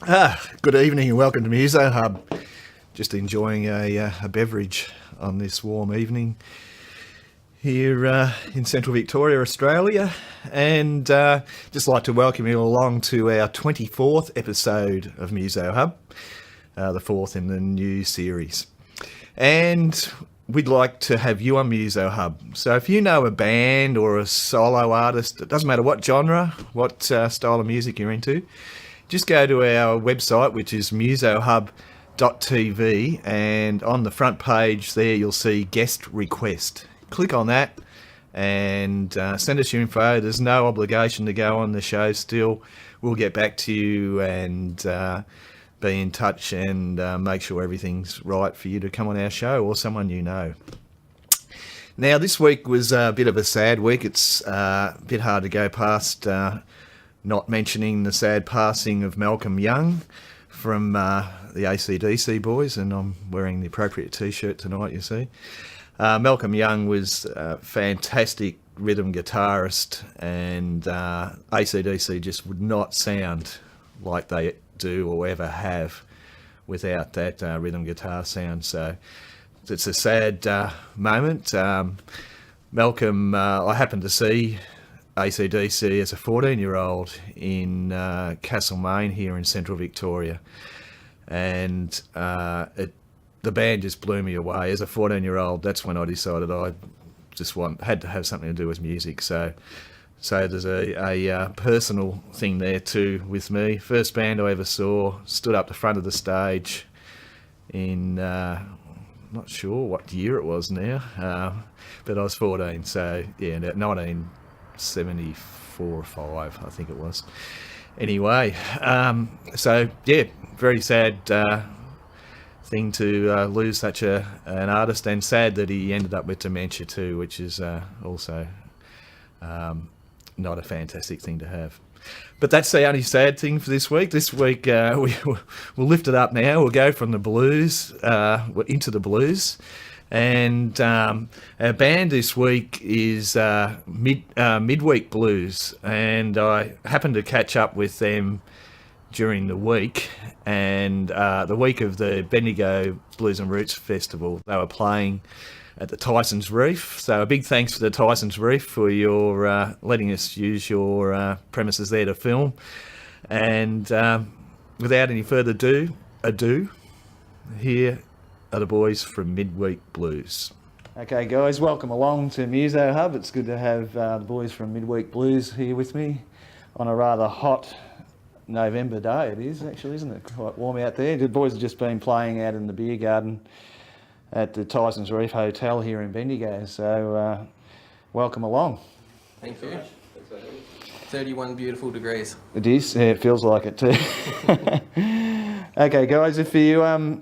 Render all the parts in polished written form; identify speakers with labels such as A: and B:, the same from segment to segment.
A: Good evening and welcome to MuzoHub. Just enjoying a beverage on this warm evening here in central Victoria, Australia, and just like to welcome you along to our 24th episode of MuzoHub, the fourth in the new series. And we'd like to have you on MuzoHub. So if you know a band or a solo artist, it doesn't matter what genre, what style of music you're into, just go to our website, which is muzohub.tv, and on the front page there you'll see guest request. Click on that and send us your info. There's no obligation to go on the show still. We'll get back to you and be in touch and make sure everything's right for you to come on our show or someone you know. Now, this week was a bit of a sad week. It's a bit hard to go past not mentioning the sad passing of Malcolm Young from the AC/DC boys, and I'm wearing the appropriate t-shirt tonight, you see. Malcolm Young was a fantastic rhythm guitarist, and AC/DC just would not sound like they do or ever have without that rhythm guitar sound. So it's a sad moment. Malcolm, I happened to see AC/DC as a 14-year-old in Castlemaine here in central Victoria, and the band just blew me away. As a 14-year-old, that's when I decided I just had to have something to do with music. So there's a personal thing there too with me. First band I ever saw, stood up the front of the stage in not sure what year it was now, but I was 14. So yeah, 1974 or 5, I think it was. Anyway, so yeah, very sad thing to lose such an artist, and sad that he ended up with dementia too, which is also not a fantastic thing to have. But that's the only sad thing for this week. This week we'll lift it up now. We'll go from the blues into the blues. And our band this week is MidWeek Blues, and I happened to catch up with them during the week, and the week of the Bendigo Blues and Roots Festival, they were playing at the Tyson's Reef. So a big thanks for the Tyson's Reef for your letting us use your premises there to film. And without any further ado, here are the boys from MidWeek Blues. Okay, guys, welcome along to MuzoHub. It's good to have the boys from MidWeek Blues here with me on a rather hot November day. It is actually, isn't it? Quite warm out there. The boys have just been playing out in the beer garden at the Tyson's Reef Hotel here in Bendigo. So welcome along.
B: Thank you. 31 beautiful degrees.
A: It is. Yeah, it feels like it too. Okay, guys, if you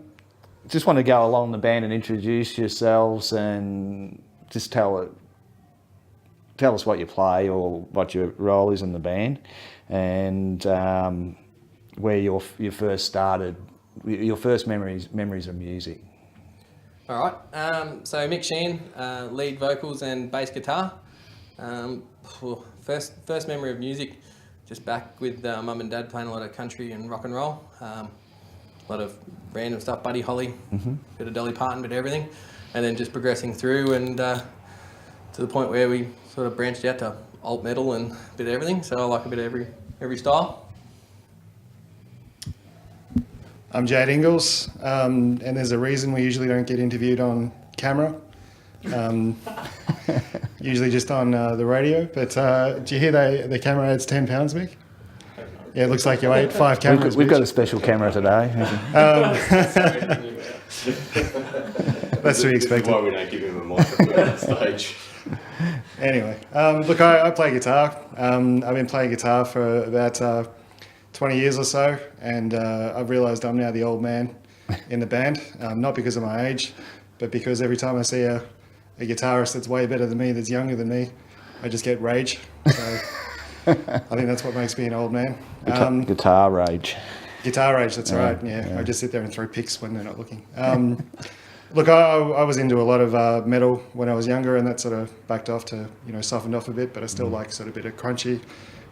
A: just want to go along the band and introduce yourselves and just tell us what you play or what your role is in the band, and where you first started, your first memories of music.
B: All right. So Mick Sheehan, lead vocals and bass guitar. First memory of music, just back with Mum and Dad playing a lot of country and rock and roll. A lot of random stuff, Buddy Holly, bit of Dolly Parton, bit of everything, and then just progressing through and to the point where we sort of branched out to alt metal and a bit of everything. So I like a bit of every style.
C: I'm Jade Ingalls, and there's a reason we usually don't get interviewed on camera. Usually just on the radio. But do you hear the camera adds 10 pounds, Mick? Yeah, it looks like you ate 5 cameras.
A: We've got a special camera today.
C: That's to be expected.
D: Why we don't give him a microphone on stage.
C: Anyway, look, I play guitar. I've been playing guitar for about 20 years or so, and I've realised I'm now the old man in the band, not because of my age, but because every time I see a guitarist that's way better than me, that's younger than me, I just get rage. So I think that's what makes me an old man.
A: Guitar rage.
C: Guitar rage, that's right. Yeah, I just sit there and throw picks when they're not looking. Look, I was into a lot of metal when I was younger, and that sort of backed off to, softened off a bit, but I still like sort of a bit of crunchy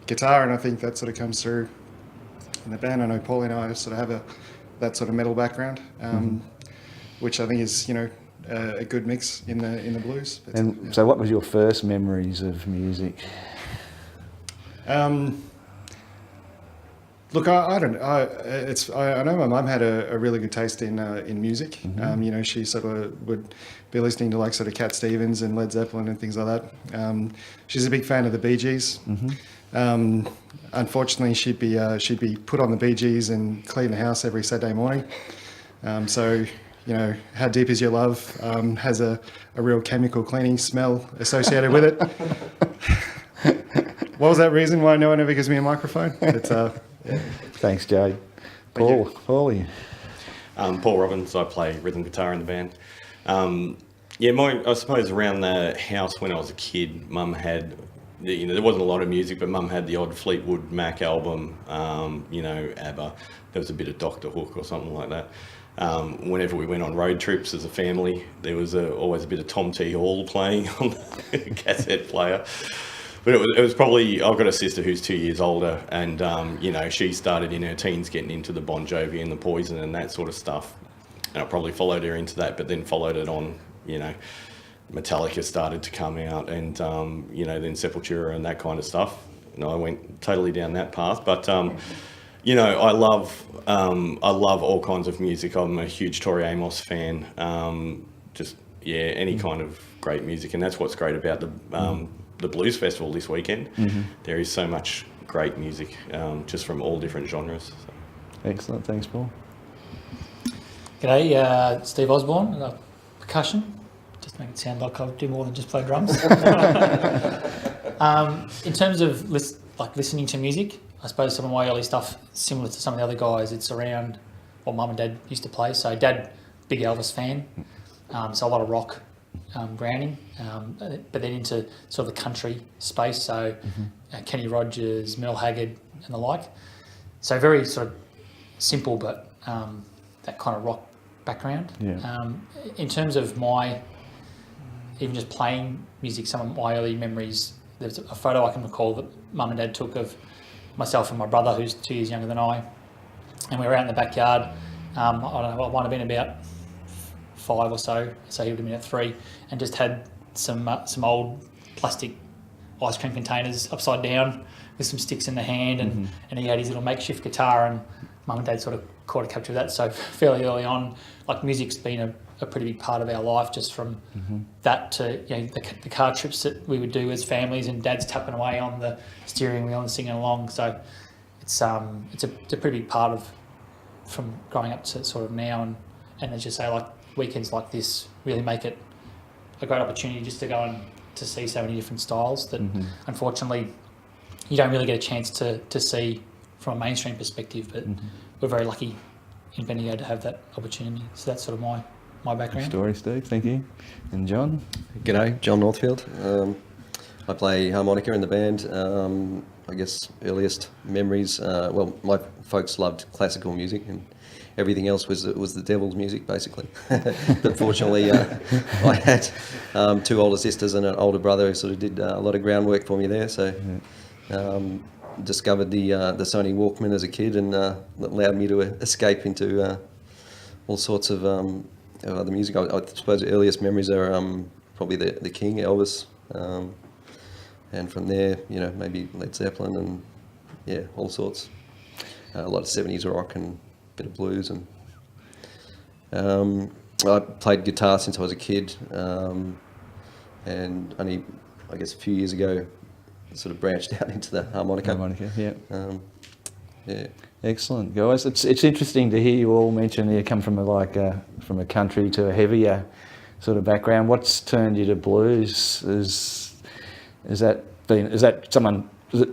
C: guitar, and I think that sort of comes through in the band. I know Paulie and I sort of have that sort of metal background, which I think is, you know, a good mix in the blues. But,
E: And so what was your first memories of music?
C: Look, I don't. I know my mum had a really good taste in music. You know, she sort of would be listening to like sort of Cat Stevens and Led Zeppelin and things like that. She's a big fan of the Bee Gees. Unfortunately, she'd be put on the Bee Gees and clean the house every Saturday morning. So, you know, How Deep Is Your Love has a real chemical cleaning smell associated with it. What was that reason why no one ever gives me a microphone? Yeah.
E: Thanks, Jade. Paulie.
D: Paul Robbins. I play rhythm guitar in the band. I suppose around the house when I was a kid, Mum had, you know, there wasn't a lot of music, but Mum had the odd Fleetwood Mac album, you know, ABBA. There was a bit of Dr. Hook or something like that. Whenever we went on road trips as a family, there was always a bit of Tom T. Hall playing on the cassette player. But it was probably, I've got a sister who's 2 years older, and you know, she started in her teens getting into the Bon Jovi and the Poison and that sort of stuff, and I probably followed her into that, but then followed it on, you know, Metallica started to come out, and you know, then Sepultura and that kind of stuff. And I went totally down that path, but you know, I love all kinds of music. I'm a huge Tori Amos fan. Any kind of great music, and that's what's great about the Blues Festival this weekend. There is so much great music, just from all different genres. So.
E: Excellent, thanks, Paul.
F: G'day, Steve Osborne, percussion. Just make it sound like I do more than just play drums. In terms of listening to music, I suppose some of my early stuff, similar to some of the other guys, it's around what Mum and Dad used to play. So Dad, big Elvis fan, so a lot of rock. Grounding, but then into sort of the country space, so Kenny Rogers, Merle Haggard and the like. So very sort of simple, but that kind of rock background.
E: Yeah.
F: In terms of even just playing music, some of my early memories, there's a photo I can recall that Mum and Dad took of myself and my brother, who's 2 years younger than I, and we were out in the backyard. I don't know, I might have been about 5 or so he would have been at 3, and just had some old plastic ice cream containers upside down with some sticks in the hand, and he had his little makeshift guitar, and Mum and Dad sort of caught a capture of that. So fairly early on, like, music's been a pretty big part of our life, just from that to, you know, the car trips that we would do as families, and Dad's tapping away on the steering wheel and singing along. So it's a pretty big part of, from growing up to sort of now, and as you say, like, weekends like this really make it a great opportunity just to go and to see so many different styles that unfortunately you don't really get a chance to see from a mainstream perspective, but we're very lucky in Bendigo to have that opportunity. So that's sort of my background.
E: Good story, Steve, thank you. And John?
G: G'day, John Northfield. I play harmonica in the band. I guess earliest memories, my folks loved classical music, and everything else was the devil's music, basically. But fortunately, I had 2 older sisters and an older brother who sort of did a lot of groundwork for me there. So discovered the Sony Walkman as a kid, and that allowed me to escape into all sorts of other music. I suppose the earliest memories are probably the King, Elvis, and from there, you know, maybe Led Zeppelin and all sorts. A lot of 70s rock and bit of blues, and I played guitar since I was a kid, and only, I guess, a few years ago, sort of branched out into the harmonica. Yeah.
E: Excellent, guys. It's interesting to hear you all mention you come from from a country to a heavier sort of background. What's turned you to blues? Is it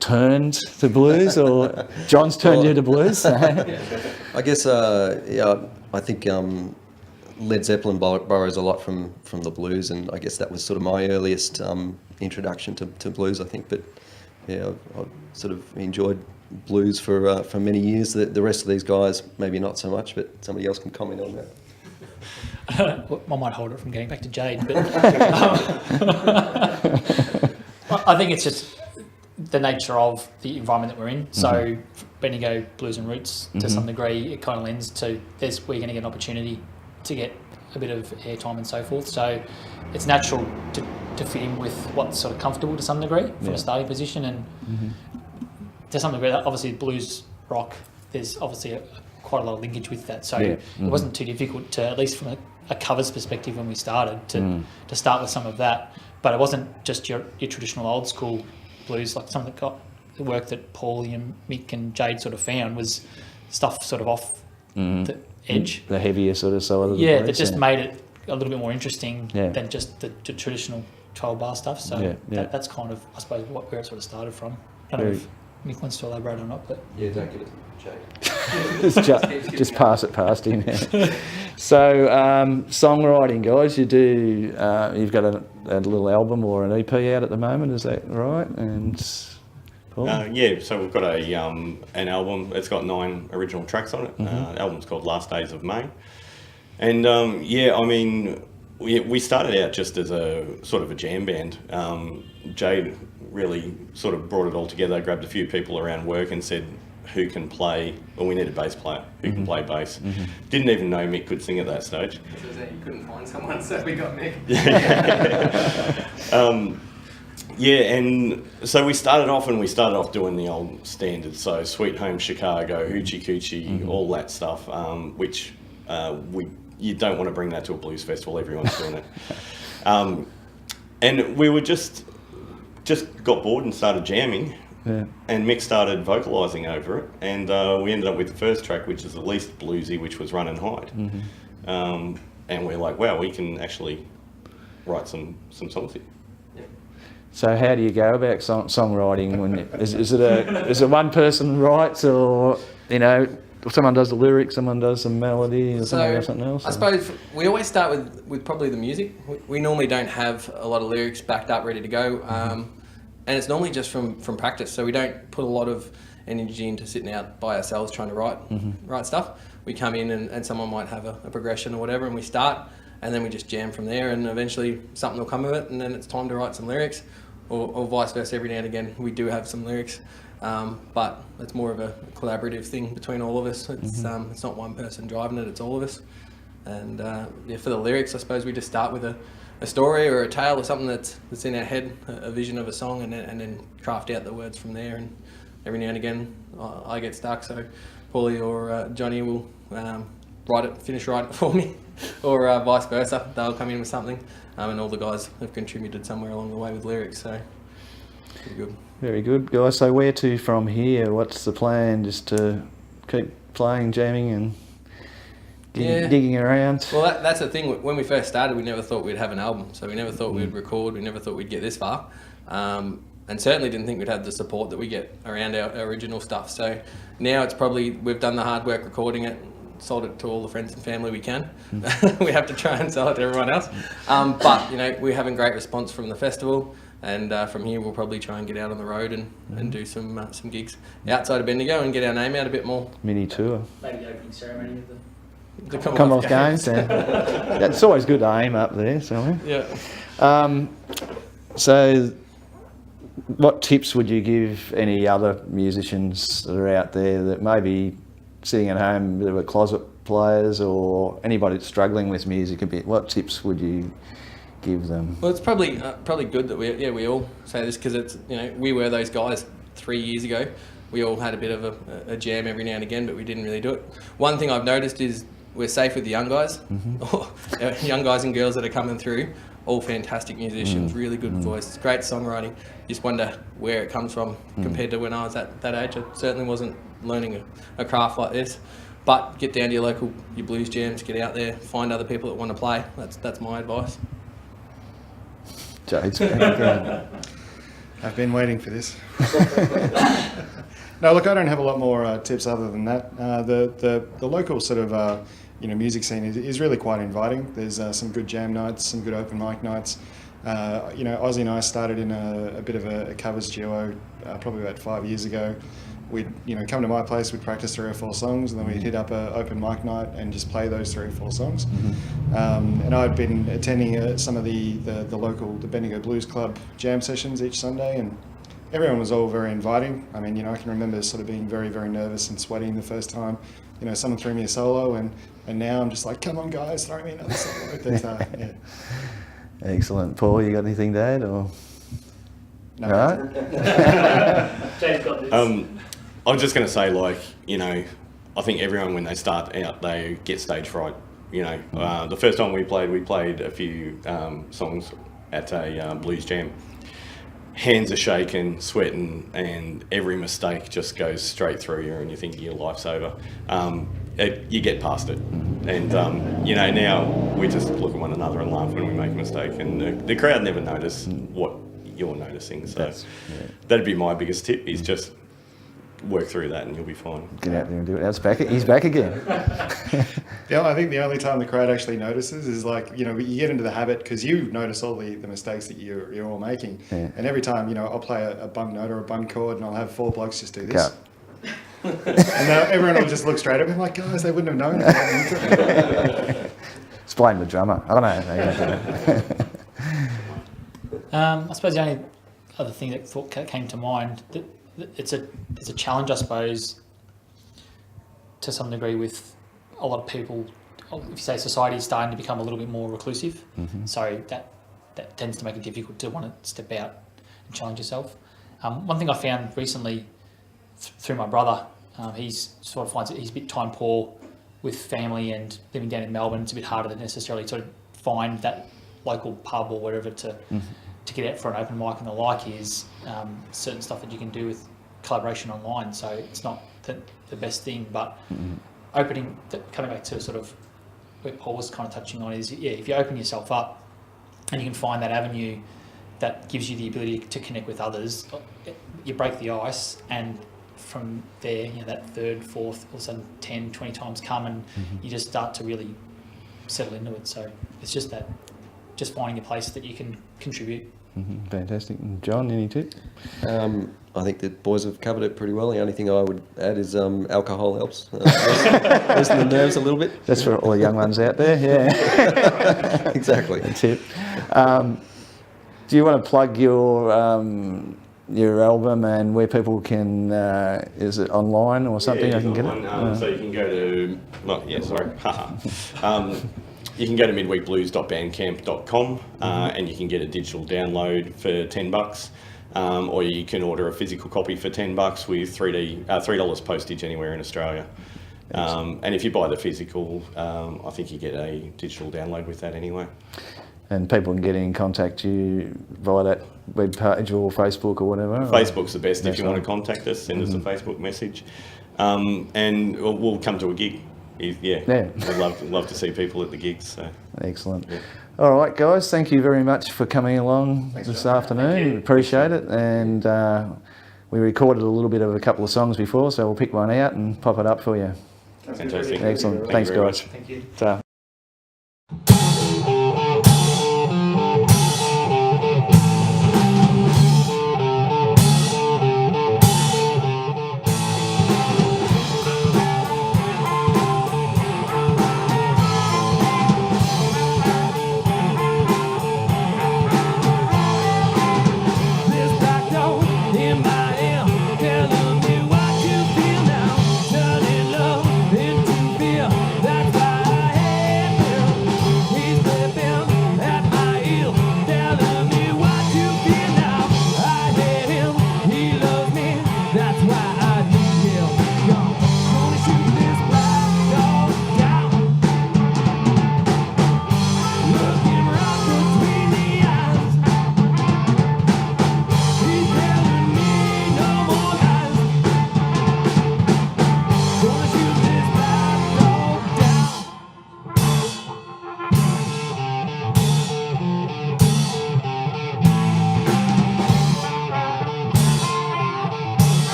E: turned to blues, or John's turned you to blues?
G: I guess, I think Led Zeppelin borrows a lot from the blues, and I guess that was sort of my earliest introduction to blues, I think. But yeah, I've sort of enjoyed blues for many years. The rest of these guys, maybe not so much, but somebody else can comment on that.
F: I might hold it from getting back to Jade, but I think it's just the nature of the environment that we're in. So Bendigo Blues and Roots to some degree, it kind of lends to we're going to get an opportunity to get a bit of airtime and so forth. So it's natural to fit in with what's sort of comfortable to some degree from a starting position. And to some degree, obviously blues rock, there's obviously quite a lot of linkage with that. So it wasn't too difficult to, at least from a covers perspective when we started, to start with some of that. But it wasn't just your traditional old school blues, like some of the work that Paulie and Mick and Jade sort of found was stuff sort of off the edge.
E: The heavier sort of side of the
F: Yeah,
E: blues,
F: that just made it a little bit more interesting than just the traditional 12-bar stuff. So that's kind of, I suppose, where it sort of started from. I don't know if Mick wants to elaborate or not, but...
G: Yeah, don't give it to Jade.
E: just pass it past him. So songwriting, guys, you've got a little album or an EP out at the moment, is that right? And Paul?
D: So we've got an album. It's got 9 original tracks on it. The album's called Last Days of May. And we started out just as a sort of a jam band. Jade really sort of brought it all together, grabbed a few people around work and said, who can play, well, we need a bass player who can play bass. Didn't even know Mick could sing at that stage.
B: You couldn't find someone, so we got Mick.
D: And so we started off doing the old standards, so Sweet Home Chicago, Hoochie Coochie, all that stuff, which you don't want to bring that to a blues festival, everyone's doing it. And we were just got bored and started jamming. And Mick started vocalising over it, and we ended up with the first track, which is the least bluesy, which was Run and Hide. And we're like, wow, we can actually write some songs here.
E: So how do you go about songwriting? Is it one person writes, or someone does the lyrics, someone does the melody, or someone does something else?
B: I suppose we always start with probably the music. We normally don't have a lot of lyrics backed up, ready to go. And it's normally just from practice, so we don't put a lot of energy into sitting out by ourselves trying to write stuff. We come in and someone might have a progression or whatever, and we start, and then we just jam from there, and eventually something will come of it, and then it's time to write some lyrics, or vice versa. Every now and again we do have some lyrics, but it's more of a collaborative thing between all of us. It's not one person driving it, it's all of us. And for the lyrics, I suppose we just start with a story or a tale or something that's in our head, a vision of a song, and then craft out the words from there. And every now and again I get stuck, so Paulie or Johnny will finish write it for me, or vice versa. They'll come in with something, and all the guys have contributed somewhere along the way with lyrics, so pretty good.
E: Very good, guys. So where to from here? What's the plan? Just to keep playing, jamming and digging around?
B: Well, that's the thing. When we first started, we never thought we'd have an album, so we never thought we'd record, we never thought we'd get this far, and certainly didn't think we'd have the support that we get around our original stuff. So now it's probably, we've done the hard work recording it, sold it to all the friends and family we can. We have to try and sell it to everyone else, but we're having great response from the festival, and from here we'll probably try and get out on the road and do some gigs outside of Bendigo and get our name out a bit more.
E: Mini tour.
F: Maybe the opening ceremony of
B: The
E: Commonwealth Games. It's always good to aim up there somewhere.
B: Yeah.
E: So what tips would you give any other musicians that are out there that may be sitting at home, that were closet players, or anybody that's struggling with music a bit? What tips would you give them?
B: Well, it's probably good that we all say this, because it's we were those guys 3 years ago. We all had a bit of a jam every now and again, but we didn't really do it. One thing I've noticed is we're safe with the young guys, young guys and girls that are coming through. All fantastic musicians, really good voice, great songwriting. Just wonder where it comes from compared to when I was at that age. I certainly wasn't learning a craft like this. But get down to your blues jams, get out there, find other people that want to play. That's my advice.
E: Jade's
C: I've been waiting for this. No, look, I don't have a lot more tips other than that. The local sort of music scene is really quite inviting. There's some good jam nights, some good open mic nights. Ozzy and I started in a bit of a covers duo probably about 5 years ago. We'd come to my place, we'd practice 3 or 4 songs, and then we'd hit up an open mic night and just play those 3 or 4 songs. And I'd been attending some of the local Bendigo Blues Club jam sessions each Sunday, and everyone was all very inviting. I mean, I can remember sort of being very, very nervous and sweating the first time, someone threw me a solo, and now I'm just like, come on guys, throw me another solo. But, yeah.
E: Excellent. Paul, you got anything to add? Or?
C: No.
E: Right?
F: James got this.
D: I was just going to say, I think everyone, when they start out, they get stage fright. The first time we played a few songs at a blues jam. Hands are shaking, sweating, and every mistake just goes straight through you, and you think your life's over. You get past it, and now we just look at one another and laugh when we make a mistake, and the crowd never notice what you're noticing. So that'd be my biggest tip: is just work through that, and you'll be fine.
E: Get out there and do it. He's back again.
C: Yeah, I think the only time the crowd actually notices is you get into the habit, because you notice all the mistakes that you're all making.
E: Yeah.
C: And every time, I'll play a bung note or a bung chord, and I'll have 4 blokes just do this. And now everyone will just look straight at me like, guys, they wouldn't have known.
E: It's blame the drummer. I don't know.
F: I suppose the only other thing that came to mind, that it's a challenge, I suppose, to some degree, with a lot of people. If you say society is starting to become a little bit more reclusive, so that tends to make it difficult to want to step out and challenge yourself. One thing I found recently through my brother, he's sort of finds that he's a bit time poor with family and living down in Melbourne. It's a bit harder to necessarily sort of find that local pub or whatever to get out for an open mic and the like. Is certain stuff that you can do with collaboration online. So it's not the best thing, but coming back to sort of where Paul was kind of touching on is, if you open yourself up and you can find that avenue that gives you the ability to connect with others, you break the ice, and from there, that third, fourth, all of a sudden 10, 20 times come, and you just start to really settle into it. So it's just finding a place that you can contribute.
E: Fantastic. And John, any tip?
G: I think the boys have covered it pretty well. The only thing I would add is alcohol helps. Loosen the nerves a little bit.
E: That's for all the young ones out there, yeah.
G: Exactly.
E: A tip. Do you want to plug your album and where people can, is it online or something?
D: Yeah,
E: I can get it?
D: So you can go to, you can go to midweekblues.bandcamp.com and you can get a digital download for $10, or you can order a physical copy for $10 with $3 postage anywhere in Australia. And if you buy the physical, I think you get a digital download with that anyway.
E: And people can get in contact you via that web page or Facebook or whatever?
D: Facebook's the best. If you want to contact us, send us a Facebook message. And we'll come to a gig. Yeah. We'd love to see people at the gigs. So.
E: Excellent.
D: Yeah.
E: All right, guys, thank you very much for coming along this afternoon. Appreciate it. And we recorded a little bit of a couple of songs before, so we'll pick one out and pop it up for you.
D: Fantastic.
E: Excellent. Thanks, guys.
F: Thank you.
E: Ta.
H: Turning love into fear. That's why I hate.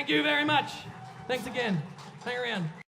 B: Thank you very much. Thanks again. Hang around.